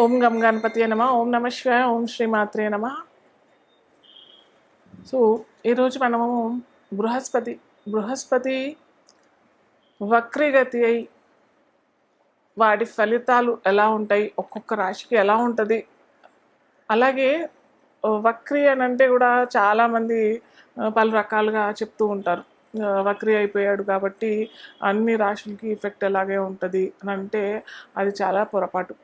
ఓం గం గణపతియే నమః. ఓం నమః శివాయ. ఓం శ్రీమాత్రే నమః. సో ఈరోజు మనము బృహస్పతి వక్రీగతి అయి వాటి ఫలితాలు ఎలా ఉంటాయి, ఒక్కొక్క రాశికి ఎలా ఉంటుంది, అలాగే వక్రీ అని అంటే కూడా చాలామంది పలు రకాలుగా చెప్తూ ఉంటారు. వక్రీ అయిపోయాడు కాబట్టి అన్ని రాశులకి ఎఫెక్ట్ ఎలాగే ఉంటుంది అని అంటే అది చాలా పొరపాటు.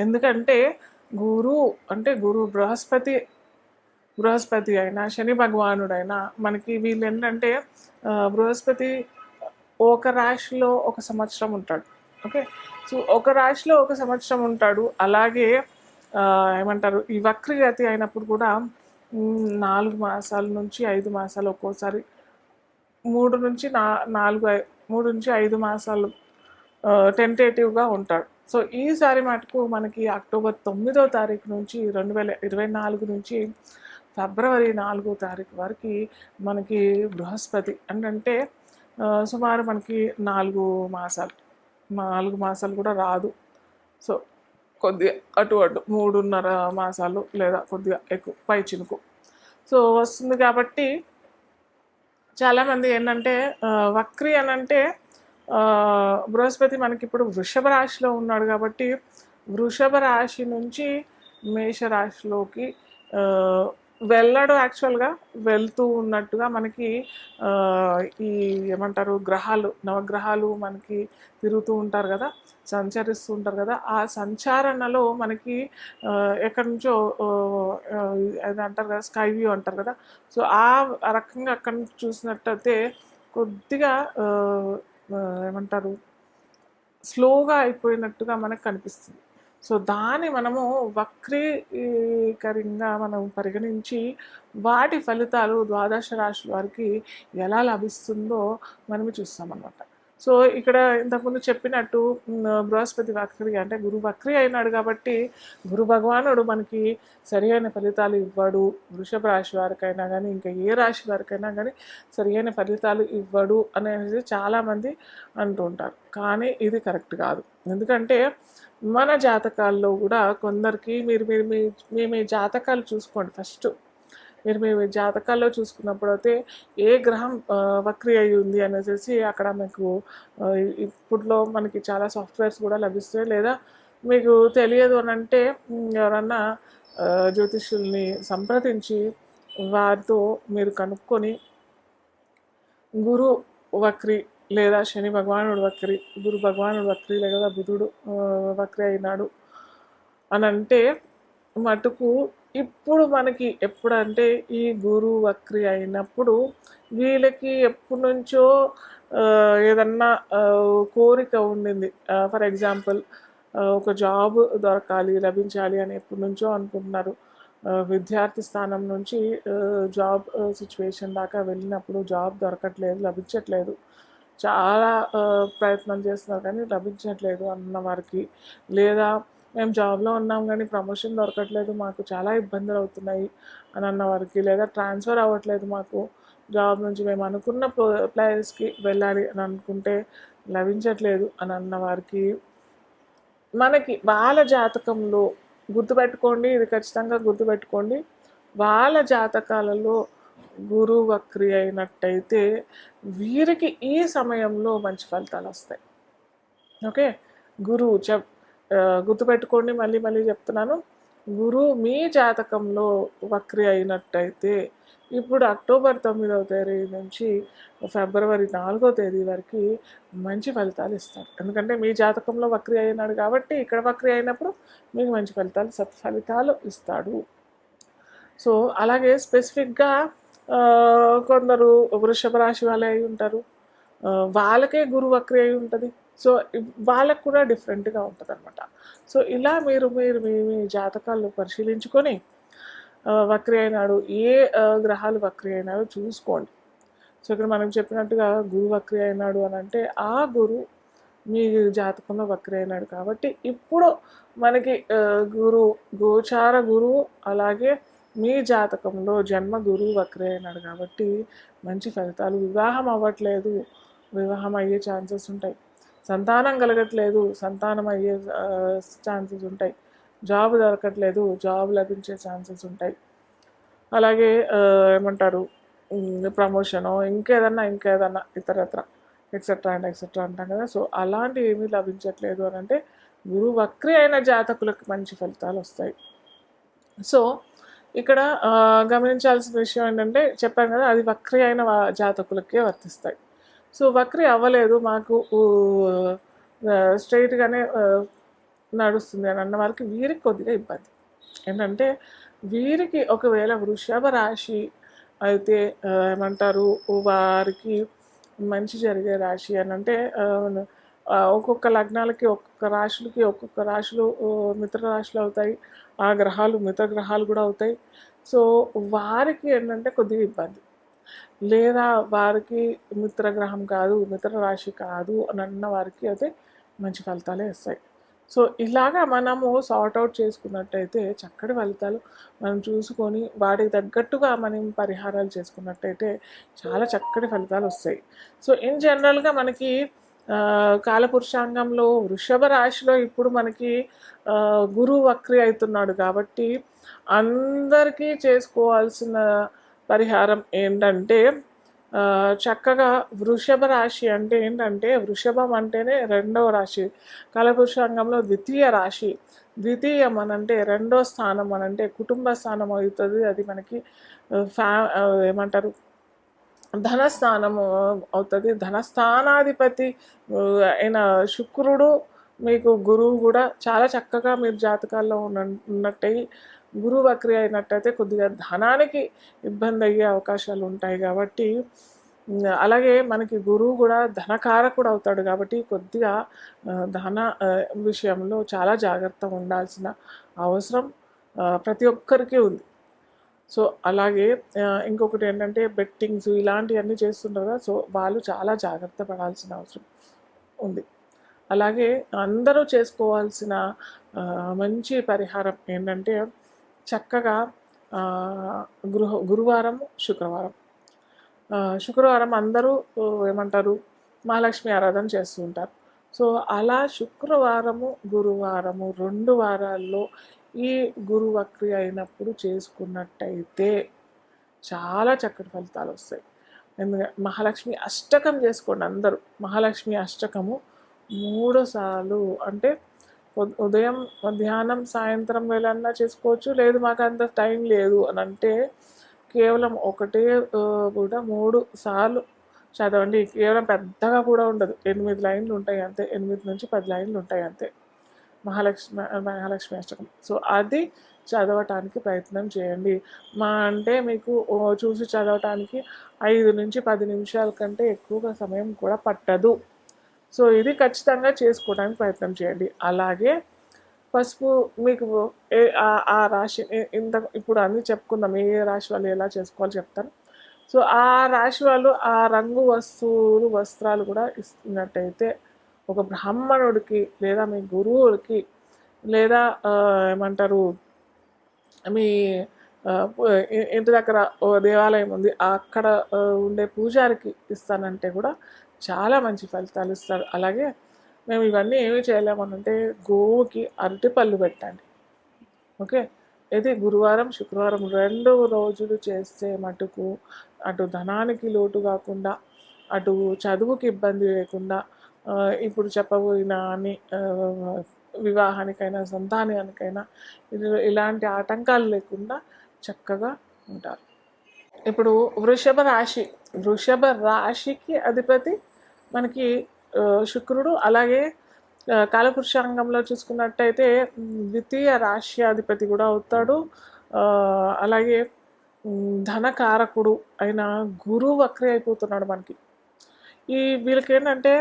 ఎందుకంటే గురు బృహస్పతి అయినా శని భగవానుడైనా మనకి వీళ్ళు ఏంటంటే బృహస్పతి ఒక రాశిలో ఒక సంవత్సరం ఉంటాడు. ఓకే, సో ఒక రాశిలో ఒక సంవత్సరం ఉంటాడు. అలాగే ఏమంటారు, ఈ వక్రగతి అయినప్పుడు కూడా 4 మాసాల నుంచి 5 మాసాలు, ఒక్కోసారి 3 నుంచి 5 మాసాలు టెంటేటివ్గా ఉంటాడు. సో ఈసారి మటుకు మనకి అక్టోబర్ 9వ తారీఖు నుంచి 2024 నుంచి ఫిబ్రవరి 4వ తారీఖు వరకు మనకి బృహస్పతి అంటే సుమారు మనకి 4 మాసాలు కూడా రాదు. సో కొద్దిగా అటు 3.5 మాసాలు లేదా కొద్దిగా ఎక్కువ పై చినుకు సో వస్తుంది. కాబట్టి చాలామంది ఏంటంటే వక్రీ అని అంటే బృహస్పతి మనకి ఇప్పుడు వృషభ రాశిలో ఉన్నాడు కాబట్టి వృషభ రాశి నుంచి మేషరాశిలోకి వెళ్ళాడు. యాక్చువల్గా వెళ్తూ ఉన్నట్టుగా మనకి ఈ ఏమంటారు, నవగ్రహాలు మనకి తిరుగుతూ ఉంటారు కదా, సంచరిస్తూ ఉంటారు కదా. ఆ సంచారణలో మనకి ఎక్కడి నుంచో అది అంటారు కదా, స్కై వ్యూ అంటారు కదా. సో ఆ రకంగా అక్కడి నుంచి చూసినట్టయితే కొద్దిగా ఏమంటారు, స్లోగా అయిపోయినట్టుగా మనకు కనిపిస్తుంది. సో దాన్ని మనము వక్రీకరంగా మనం పరిగణించి వాటి ఫలితాలు ద్వాదశ రాశుల వారికి ఎలా లభిస్తుందో మనము చూస్తామన్నమాట. సో ఇక్కడ ఇంతకుముందు చెప్పినట్టు బృహస్పతి వక్రీ అంటే గురు వక్రీ అయినాడు కాబట్టి గురు భగవానుడు మనకి సరి అయిన ఫలితాలు ఇవ్వడు. వృషభ రాశి వారికైనా కానీ ఇంకా ఏ రాశి వారికైనా కానీ సరి అయిన ఫలితాలు ఇవ్వడు అనేది చాలామంది అంటూ ఉంటారు. కానీ ఇది కరెక్ట్ కాదు. ఎందుకంటే మన జాతకాల్లో కూడా కొందరికి మీ జాతకాలు చూసుకోండి. ఫస్ట్ మీ జాతకాల్లో చూసుకున్నప్పుడు అయితే ఏ గ్రహం వక్రీ అయి ఉంది అనేసి అక్కడ మీకు ఇప్పట్లో మనకి చాలా సాఫ్ట్వేర్స్ కూడా లభిస్తాయి. లేదా మీకు తెలియదు అని అంటే ఎవరన్నా జ్యోతిష్యుల్ని సంప్రదించి వారితో మీరు కనుక్కొని గురు వక్రీ లేదా శని భగవానుడు వక్రీ, గురు భగవానుడు వక్రీ లేదా బుధుడు వక్రీ అయినాడు అని అంటే మటుకు ఇప్పుడు మనకి ఎప్పుడంటే ఈ గురు వక్రీ అయినప్పుడు వీళ్ళకి ఎప్పటి నుంచో ఏదన్నా కోరిక ఉండింది. ఫర్ ఎగ్జాంపుల్ ఒక జాబ్ లభించాలి అని ఎప్పటి నుంచో అనుకుంటున్నారు. విద్యార్థి స్థానం నుంచి జాబ్ సిచ్యువేషన్ దాకా వెళ్ళినప్పుడు జాబ్ లభించట్లేదు. చాలా ప్రయత్నం చేస్తున్నారు కానీ లభించట్లేదు అన్న వారికి, లేదా మేము జాబ్లో ఉన్నాం కానీ ప్రమోషన్ దొరకట్లేదు, మాకు చాలా ఇబ్బందులు అవుతున్నాయి అని అన్న వారికి, లేదా ట్రాన్స్ఫర్ అవ్వట్లేదు మాకు జాబ్ నుంచి, మేము అనుకున్న ప్లేస్కి వెళ్ళాలి అని అనుకుంటే లభించట్లేదు అని అన్న వారికి మనకి వాళ్ళ జాతకంలో గుర్తుపెట్టుకోండి, ఇది ఖచ్చితంగా గుర్తుపెట్టుకోండి, వాళ్ళ జాతకాలలో గురువు వక్రీ అయినట్టయితే వీరికి ఈ సమయంలో మంచి ఫలితాలు వస్తాయి. ఓకే, గురువు గుర్తుపెట్టుకోండి, మళ్ళీ చెప్తున్నాను. గురువు మీ జాతకంలో వక్రీ అయినట్టయితే ఇప్పుడు అక్టోబర్ 9వ తేదీ నుంచి ఫిబ్రవరి 4వ తేదీ వరకు మంచి ఫలితాలు ఇస్తారు. ఎందుకంటే మీ జాతకంలో వక్రీ అయినాడు కాబట్టి ఇక్కడ వక్రీ అయినప్పుడు మీకు మంచి సత్ఫలితాలు ఇస్తాడు. సో అలాగే స్పెసిఫిక్గా కొందరు వృషభ రాశి వాళ్ళే అయి ఉంటారు, వాళ్ళకే గురు వక్రీ అయి ఉంటుంది. సో వాళ్ళకు కూడా డిఫరెంట్గా ఉంటుంది అనమాట. సో ఇలా మీరు మీ జాతకాలు పరిశీలించుకొని వక్రీ అయినాడు, ఏ గ్రహాలు వక్రీ అయినాడో చూసుకోండి. సో ఇక్కడ మనం చెప్పినట్టుగా గురు వక్రీ అయినాడు అని అంటే ఆ గురు మీ జాతకంలో వక్రీ అయినాడు కాబట్టి ఇప్పుడు మనకి గోచార గురువు అలాగే మీ జాతకంలో జన్మ గురువు వక్రీ అయినాడు కాబట్టి మంచి ఫలితాలు. వివాహం అవ్వట్లేదు, వివాహం అయ్యే ఛాన్సెస్ ఉంటాయి. సంతానం కలగట్లేదు, సంతానం అయ్యే ఛాన్సెస్ ఉంటాయి. జాబ్ దొరకట్లేదు, జాబ్ లభించే ఛాన్సెస్ ఉంటాయి. అలాగే ఏమంటారు, ప్రమోషను, ఇంకేదన్నా ఇతరత్ర ఎక్సెట్రా అండ్ ఎక్సెట్రా అంటాం కదా. సో అలాంటివి ఏమీ లభించట్లేదు అని అంటే గురువు వక్రి అయిన జాతకులకు మంచి ఫలితాలు వస్తాయి. సో ఇక్కడ గమనించాల్సిన విషయం ఏంటంటే, చెప్పాను కదా, అది వక్రి అయిన జాతకులకే వర్తిస్తాయి. సో వక్రి అవ్వలేదు, మాకు స్ట్రైట్గానే నడుస్తుంది అని అన్న వాళ్ళకి వీరికి కొద్దిగా ఇబ్బంది ఏంటంటే, వీరికి ఒకవేళ వృషభ రాశి అయితే ఏమంటారు, వారికి మంచి జరిగే రాశి అని అంటే ఒక్కొక్క లగ్నాలకి ఒక్కొక్క రాశులు మిత్ర రాశులు అవుతాయి. ఆ గ్రహాలు మిత్ర గ్రహాలు కూడా అవుతాయి. సో వారికి ఏంటంటే కొద్దిగా ఇబ్బంది, లేదా వారికి మిత్రగ్రహం కాదు, మిత్ర రాశి కాదు అని అన్న వారికి అయితే మంచి ఫలితాలే వస్తాయి. సో ఇలాగా మనము సార్ట్అవుట్ చేసుకున్నట్టయితే చక్కటి ఫలితాలు మనం చూసుకొని వాటికి తగ్గట్టుగా మనం పరిహారాలు చేసుకున్నట్టయితే చాలా చక్కటి ఫలితాలు వస్తాయి. సో ఇన్ జనరల్గా మనకి కాలపురుషాంగంలో వృషభ రాశిలో ఇప్పుడు మనకి గురువు వక్రి అవుతున్నాడు కాబట్టి అందరికీ చేసుకోవాల్సిన పరిహారం ఏంటంటే, చక్కగా వృషభ రాశి అంటే ఏంటంటే, వృషభం అంటేనే రెండవ రాశి, కాలపురుషాంగంలో ద్వితీయ రాశి. ద్వితీయం అనంటే రెండో స్థానం అనంటే కుటుంబ స్థానం అవుతుంది. అది మనకి ఏమంటారు, ధనస్థానము అవుతుంది. ధనస్థానాధిపతి అయిన శుక్రుడు మీకు గురువు కూడా చాలా చక్కగా మీరు జాతకాల్లో ఉన్నట్టయి గురువు వక్రి అయినట్టయితే కొద్దిగా ధనానికి ఇబ్బంది అయ్యే అవకాశాలు ఉంటాయి. కాబట్టి అలాగే మనకి గురువు కూడా ధనకారకుడు అవుతాడు కాబట్టి కొద్దిగా ధన విషయంలో చాలా జాగ్రత్తగా ఉండాల్సిన అవసరం ప్రతి ఒక్కరికి ఉంది. సో అలాగే ఇంకొకటి ఏంటంటే, బెట్టింగ్స్ ఇలాంటివన్నీ చేస్తుంటారు కదా, సో వాళ్ళు చాలా జాగ్రత్త పడాల్సిన అవసరం ఉంది. అలాగే అందరూ చేసుకోవాల్సిన మంచి పరిహారం ఏంటంటే, చక్కగా గురువారం శుక్రవారం అందరూ ఏమంటారు, మహాలక్ష్మి ఆరాధన చేస్తూ ఉంటారు. సో అలా శుక్రవారము గురువారము 2 వారాల్లో ఈ గురు వక్రి అయినప్పుడు చేసుకున్నట్టయితే చాలా చక్కటి ఫలితాలు వస్తాయి. ఎందుకంటే మహాలక్ష్మి అష్టకం చేసుకోండి అందరూ. మహాలక్ష్మి అష్టకము 3 సార్లు, అంటే ఉదయం, మధ్యాహ్నం, సాయంత్రం వేళన్నా చేసుకోవచ్చు. లేదు మాకు అంత టైం లేదు అని అంటే కేవలం ఒకటే కూడా 3 సార్లు చదవండి. కేవలం పెద్దగా కూడా ఉండదు, 8 లైన్లు ఉంటాయి అంతే, 8 నుంచి 10 లైన్లు ఉంటాయి అంతే మహాలక్ష్మి అష్టకం. సో అది చదవటానికి ప్రయత్నం చేయండి. అంటే మీకు చూసి చదవటానికి 5 నుంచి 10 నిమిషాల కంటే ఎక్కువగా సమయం కూడా పట్టదు. సో ఇది ఖచ్చితంగా చేసుకోవడానికి ప్రయత్నం చేయండి. అలాగే పసుపు మీకు ఆ రాశి ఇప్పుడు అన్నీ చెప్పుకుందాం, ఏ రాశి వాళ్ళు ఎలా చేసుకోవాలో చెప్తాను. సో ఆ రాశి వాళ్ళు ఆ రంగు వస్త్రాలు కూడా ఇస్తున్నట్టయితే ఒక బ్రాహ్మణుడికి లేదా మీ గురువులకి లేదా ఏమంటారు, మీ ఇంటి దగ్గర దేవాలయం ఉంది అక్కడ ఉండే పూజారికి ఇస్తానంటే కూడా చాలా మంచి ఫలితాలు ఇస్తారు. అలాగే మేము ఇవన్నీ ఏమీ చేయలేమనంటే గోవుకి అరటిపళ్ళు పెట్టండి. ఓకే, ఇది గురువారం శుక్రవారం 2 రోజులు చేస్తే మటుకు అటు ధనానికి లోటు కాకుండా, అటు చదువుకి ఇబ్బంది లేకుండా, ఇప్పుడు చెప్పబోయిన అన్ని వివాహానికైనా సంతానానికైనా ఇలాంటి ఆటంకాలు లేకుండా చక్కగా ఉంటారు. ఇప్పుడు వృషభ రాశికి అధిపతి మనకి శుక్రుడు. అలాగే కాలపురుషాంగంలో చూసుకున్నట్టయితే ద్వితీయ రాశ్యాధిపతి కూడా అవుతాడు. అలాగే ధనకారకుడు అయిన గురువు వక్రి అయిపోతున్నాడు మనకి. వీళ్ళకి ఏంటంటే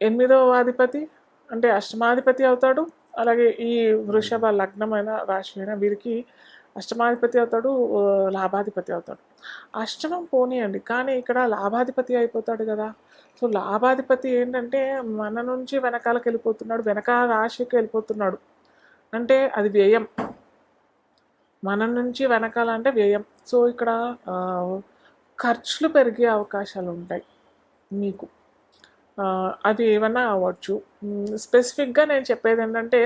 8వ అధిపతి అంటే అష్టమాధిపతి అవుతాడు. అలాగే ఈ వృషభ లగ్నమైన రాశి అయిన వీరికి అష్టమాధిపతి అవుతాడు, లాభాధిపతి అవుతాడు. అష్టమం పోనీయండి, కానీ ఇక్కడ లాభాధిపతి అయిపోతాడు కదా. సో లాభాధిపతి ఏంటంటే మన నుంచి వెనకాలకి వెళ్ళిపోతున్నాడు, వెనకాల రాశికి వెళ్ళిపోతున్నాడు అంటే అది వ్యయం. మన నుంచి వెనకాల అంటే వ్యయం. సో ఇక్కడ ఖర్చులు పెరిగే అవకాశాలు ఉంటాయి మీకు. అది ఏమన్నా అవ్వచ్చు. స్పెసిఫిక్గా నేను చెప్పేది ఏంటంటే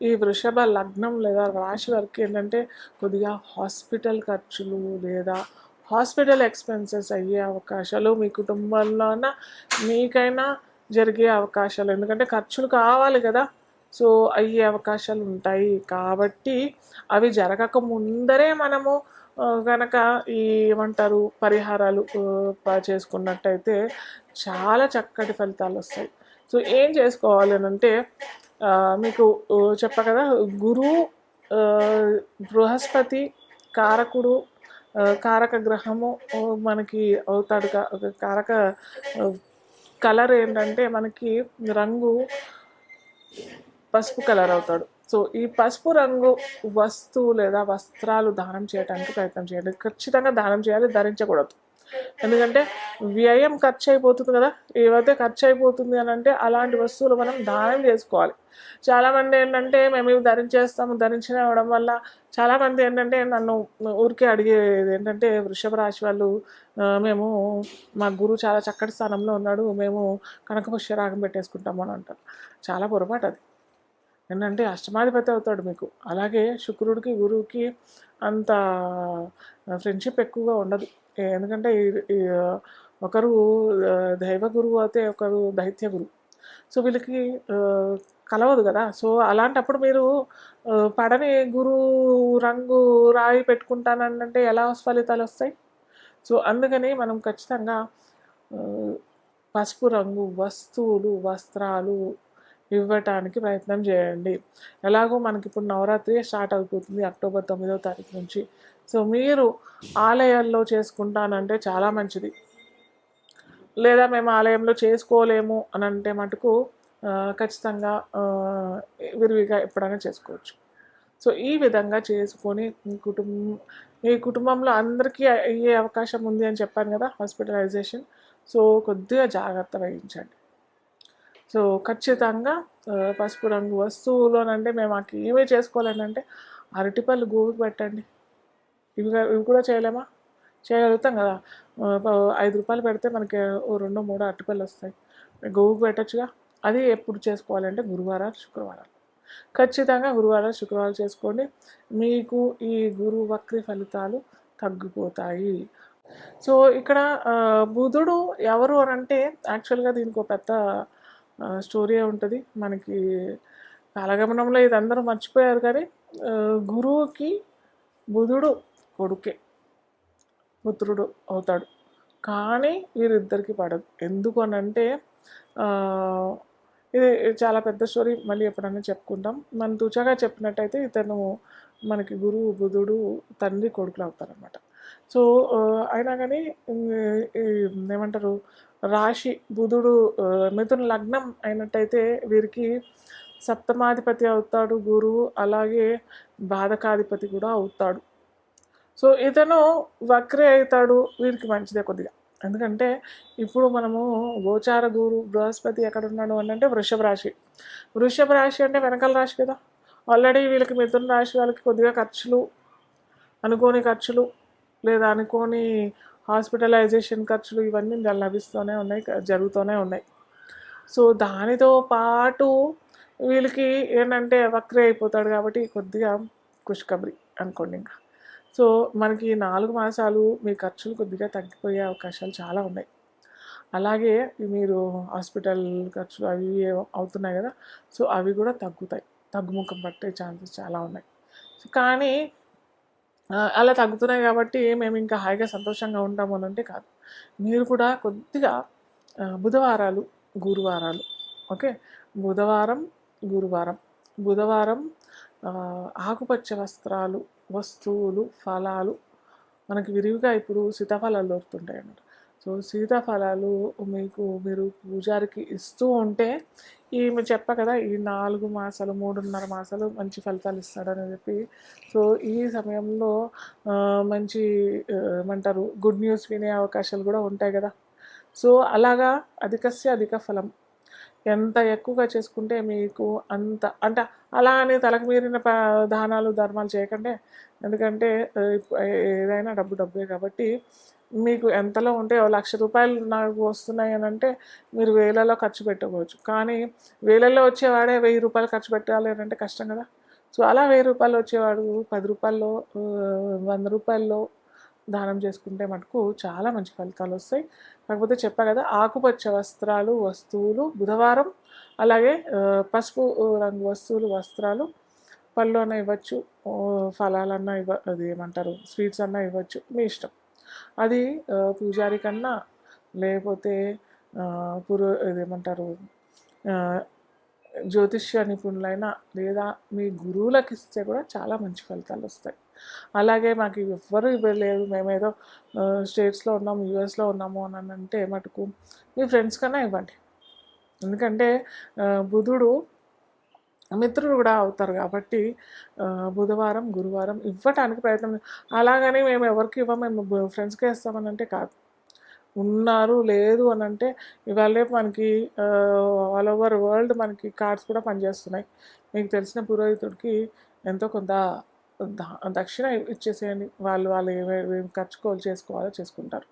ఈ వృషభ లగ్నం లేదా రాశి వారికి ఏంటంటే కొద్దిగా హాస్పిటల్ ఖర్చులు లేదా హాస్పిటల్ ఎక్స్పెన్సెస్ అయ్యే అవకాశాలు మీ కుటుంబంలోన మీకైనా జరిగే అవకాశాలు, ఎందుకంటే ఖర్చులు కావాలి కదా, సో అయ్యే అవకాశాలు ఉంటాయి. కాబట్టి అవి జరగక ముందరే మనము గనక ఈ ఏమంటారు పరిహారాలు చేసుకున్నట్టయితే చాలా చక్కటి ఫలితాలు వస్తాయి. సో ఏం చేసుకోవాలి అని అంటే మీకు చెప్పా కదా, గురువు బృహస్పతి కారకుడు, కారక గ్రహము మనకి అవుతాడు. కారక కలర్ ఏంటంటే మనకి రంగు పసుపు కలర్ అవుతాడు. సో ఈ పసుపు రంగు వస్తువు లేదా వస్త్రాలు దానం చేయడానికి ప్రయత్నం చేయండి. ఖచ్చితంగా దానం చేయాలి, ధరించకూడదు. ఎందుకంటే వ్యయం ఖర్చు అయిపోతుంది కదా, ఏవైతే ఖర్చు అయిపోతుంది అని అంటే అలాంటి వస్తువులు మనం దానం చేసుకోవాలి. చాలామంది ఏంటంటే మేము ఇవి ధరించేస్తాము, ధరించడం వల్ల చాలామంది ఏంటంటే నన్ను ఊరికే అడిగేది ఏంటంటే వృషభ రాశి వాళ్ళు మేము మా గురువు చాలా చక్కటి స్థానంలో ఉన్నాడు, మేము కనకపుష్యరాగం పెట్టేసుకుంటాము అని అంటారు. చాలా పొరపాటు అది. ఏంటంటే అష్టమాధిపతి అవుతాడు మీకు. అలాగే శుక్రుడికి గురువుకి అంత ఫ్రెండ్షిప్ ఎక్కువగా ఉండదు. ఎందుకంటే ఒకరు దైవ గురువు అయితే ఒకరు దైత్య గురువు. సో వీళ్ళకి కలవదు కదా. సో అలాంటప్పుడు మీరు పడని గురువు రంగు రాయి పెట్టుకుంటానంటే ఎలా ఫలితాలు వస్తాయి? సో అందుకని మనం ఖచ్చితంగా పసుపు రంగు వస్తువులు వస్త్రాలు ఇవ్వటానికి ప్రయత్నం చేయండి. ఎలాగో మనకి ఇప్పుడు నవరాత్రి స్టార్ట్ అయిపోతుంది అక్టోబర్ 9వ తారీఖు నుంచి. సో మీరు ఆలయాల్లో చేసుకుంటానంటే చాలా మంచిది. లేదా మేము ఆలయంలో చేసుకోలేము అని అంటే మటుకు ఖచ్చితంగా విరివిగా ఎప్పుడైనా చేసుకోవచ్చు. సో ఈ విధంగా చేసుకొని మీ కుటుంబంలో అందరికీ అయ్యే అవకాశం ఉంది అని చెప్పాను కదా, హాస్పిటలైజేషన్. సో కొద్దిగా జాగ్రత్త వహించండి. సో ఖచ్చితంగా పసుపు రంగు వస్తువులోనంటే మేము మాకు ఏమీ చేసుకోలేనంటే అరటిపళ్ళు గోవుకి పెట్టండి. ఇవి కూడా చేయలేమా? చేయగలుగుతాం కదా. 5 రూపాయలు పెడితే మనకి 2, 3 అరటిపళ్ళు వస్తాయి. గోవుకి పెట్టచ్చుగా. అది ఎప్పుడు చేసుకోవాలంటే గురువారాలు శుక్రవారాలు. ఖచ్చితంగా గురువారాలు శుక్రవారాలు చేసుకోండి. మీకు ఈ గురు వక్రి ఫలితాలు తగ్గిపోతాయి. సో ఇక్కడ బుధుడు ఎవరు అని అంటే యాక్చువల్గా దీనికి ఒక పెద్ద స్టోరీ ఉంటుంది. మనకి కాలగమనంలో ఇది అందరూ మర్చిపోయారు. కానీ గురువుకి బుధుడు కొడుకే, పుత్రుడు అవుతాడు. కానీ వీరిద్దరికి పడదు. ఎందుకు అనంటే ఇది చాలా పెద్ద స్టోరీ, మళ్ళీ ఎప్పుడైనా చెప్పుకుంటాం. మనం తూచగా చెప్పినట్టయితే ఇతను మనకి గురువు బుధుడు తండ్రి కొడుకులు అవుతారనమాట. సో అయినా కానీ ఏమంటారు రాశి బుధుడు మిథున లగ్నం అయినట్టయితే వీరికి సప్తమాధిపతి అవుతాడు గురువు, అలాగే బాధకాధిపతి కూడా అవుతాడు. సో ఇతను వక్రే అవుతాడు, వీరికి మంచిదే కొద్దిగా. ఎందుకంటే ఇప్పుడు మనము గోచార గురు బృహస్పతి ఎక్కడ ఉన్నాడు అని అంటే వృషభ రాశి. వృషభ రాశి అంటే వెనకాల రాశి కదా. ఆల్రెడీ వీళ్ళకి మిథున రాశి వాళ్ళకి కొద్దిగా ఖర్చులు, అనుకోని ఖర్చులు లేదా అనుకోని హాస్పిటలైజేషన్ ఖర్చులు ఇవన్నీ లభిస్తూనే ఉన్నాయి, జరుగుతూనే ఉన్నాయి. సో దానితో పాటు వీళ్ళకి ఏంటంటే వక్రే అయిపోతాడు కాబట్టి కొద్దిగా ఖుష్ఖబరి అనుకోండి. ఇంకా సో మనకి 4 మాసాలు మీ ఖర్చులు కొద్దిగా తగ్గిపోయే అవకాశాలు చాలా ఉన్నాయి. అలాగే మీరు హాస్పిటల్ ఖర్చులు అవి అవుతున్నాయి కదా, సో అవి కూడా తగ్గుతాయి, తగ్గుముఖం పట్టే ఛాన్సెస్ చాలా ఉన్నాయి. కానీ అలా తగ్గుతున్నాయి కాబట్టి మేము ఇంకా హాయిగా సంతోషంగా ఉంటాము అని అంటే కాదు. మీరు కూడా కొద్దిగా బుధవారాలు గురువారాలు, ఓకే, బుధవారం గురువారం, బుధవారం ఆకుపచ్చ వస్త్రాలు వస్తువులు ఫలాలు మనకి విరివిగా ఇప్పుడు సీతాఫలాలు దొరుకుతుంటాయి అన్నమాట. సో సీతాఫలాలు మీరు పూజారికి ఇస్తూ ఉంటే మీరు చెప్పా కదా ఈ 4 మాసాలు 3.5 మాసాలు మంచి ఫలితాలు ఇస్తాడని చెప్పి. సో ఈ సమయంలో మంచి ఏమంటారు గుడ్ న్యూస్ వినే అవకాశాలు కూడా ఉంటాయి కదా. సో అలాగా అధికస్య అధిక ఫలం, ఎంత ఎక్కువగా చేసుకుంటే మీకు అంత అంటే అలా అని తలకు మీరిన దానాలు ధర్మాలు చేయకండి. ఎందుకంటే ఏదైనా డబ్బే కాబట్టి మీకు ఎంతలో ఉంటే ఓ 1,00,000 నాకు వస్తున్నాయి అని అంటే మీరు వేలలో ఖర్చు పెట్టుకోవచ్చు. కానీ వేలల్లో వచ్చేవాడే ₹1000 ఖర్చు పెట్టాలి అని అంటే కష్టం కదా! సో, అలా ₹1000 వచ్చేవాడు ₹10లో ₹100లో దానం చేసుకుంటే మటుకు చాలా మంచి ఫలితాలొస్తాయి. కాకపోతే చెప్పా కదా! ఆకుపచ్చ వస్త్రాలు, వస్తువులు బుధవారం, అలాగే పసుపు రంగు వస్తువులు, వస్త్రాలు, పళ్ళు అన్నా ఇవ్వచ్చు, ఫలాలన్నా అది ఏమంటారు స్వీట్స్ అన్నా ఇవ్వచ్చు. మీ ఇష్టం. అది పూజారి కన్నా లేకపోతే ఇదేమంటారు ఆహ్, జ్యోతిష్య నిపుణులైన లేదా మీ గురువులకిస్తే కూడా చాలా మంచి ఫలితాలొస్తాయి. అలాగే మాకు ఎవ్వరు ఇవ్వలేదు, మేమేదో స్టేట్స్‌లో ఉన్నాము, యూఎస్‌లో ఉన్నాము అని అంటే మటుకు మీ ఫ్రెండ్స్ కన్నా ఇవ్వండి. ఎందుకంటే బుధుడు మిత్రుడు కూడా అవుతారు కాబట్టి బుధవారం, గురువారం ఇవ్వటానికి ప్రయత్నం అలాగని మేము ఎవరికి ఇవ్వము, మేము ఫ్రెండ్స్‌కే ఇస్తామనంటే కాదు. ఉన్నారు, లేదు అనంటే ఇవాళ రేపు మనకి ఆల్ ఓవర్ వరల్డ్ మనకి కార్డ్స్ కూడా పనిచేస్తున్నాయి. మీకు తెలిసిన పురోహితుడికి ఎంతో కొంత ద దక్షిణ ఇచ్చేసేయండి. వాళ్ళు ఏమేమి ఖర్చుకోవాలి చేసుకోవాలో చేసుకుంటారు.